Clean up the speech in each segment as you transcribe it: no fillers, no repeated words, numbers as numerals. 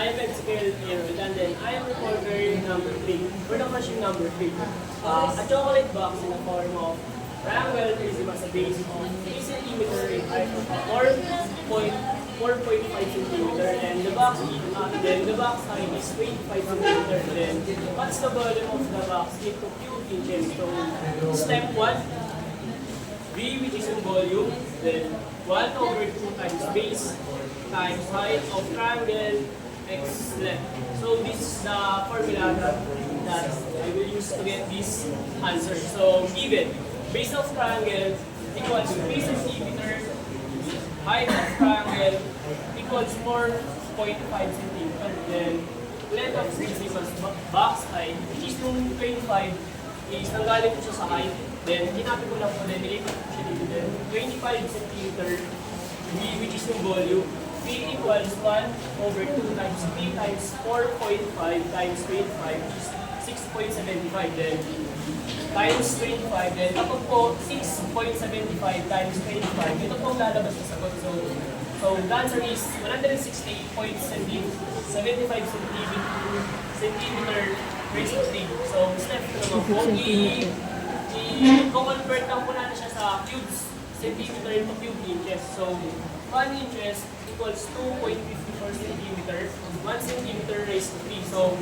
I am Ezekiel Herod, and then I am reporter number 3, for the machine number 3. A chocolate box in the form of triangle prism as a base of 3 centimeter in height of 4.5 centimeter, and the box height is 25 centimeter. Then what's the volume of the box into cubic inches? So step 1, V, which is in volume, then 1 over 2 times base times height of triangle x length. So this is the formula that I will use to get this answer. So given base of triangle equals 3 centimeter, height of triangle equals 4.5 centimeter, then length of this equals box height, which is yung 25 is nanggaling ko siya sa height, then kinapit ko lang po, then nilipat ko siya dito, then 25 centimeter, which is yung volume, V equals 1 over 2 times V times 4.5 times 25 is 6.75, then times 25, then kapag po 6.75 times 25, ito po lalabas sa sagot. So the answer is 168.75 centimeter raised to 3. So step 2 naman po, i-convert lang po natin siya sa cubes, centimeter into cube inches. So 1 inches equals 2.54 centimeter, 1 centimeter raised to 3. So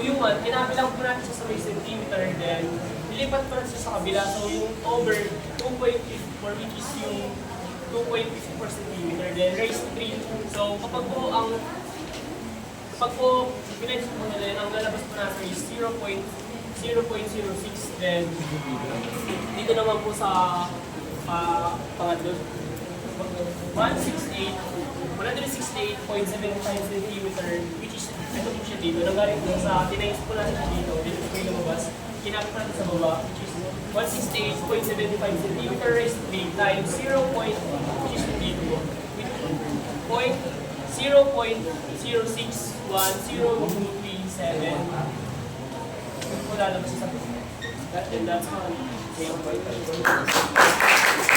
yung 1, kinabilang po natin siya sa may centimeter, then ilipat po natin siya sa kabila. So yung over 2.54, which is yung 2.54 centimeter, then raised to 3. So kapag po pinag po na din, ang lalabas po natin is 0.06, then dito naman po sa pangatlo, 168.75 centimeter, which is, ito po siya dito, nanggaling po sa, tinayin po natin siya dito, dito po yung lumabas, kinapit natin sa baba, which is 168.75 centimeter raised to 3 times 0. Which is dito, 0.061037. Ito po lalabas sa baba. And that's all.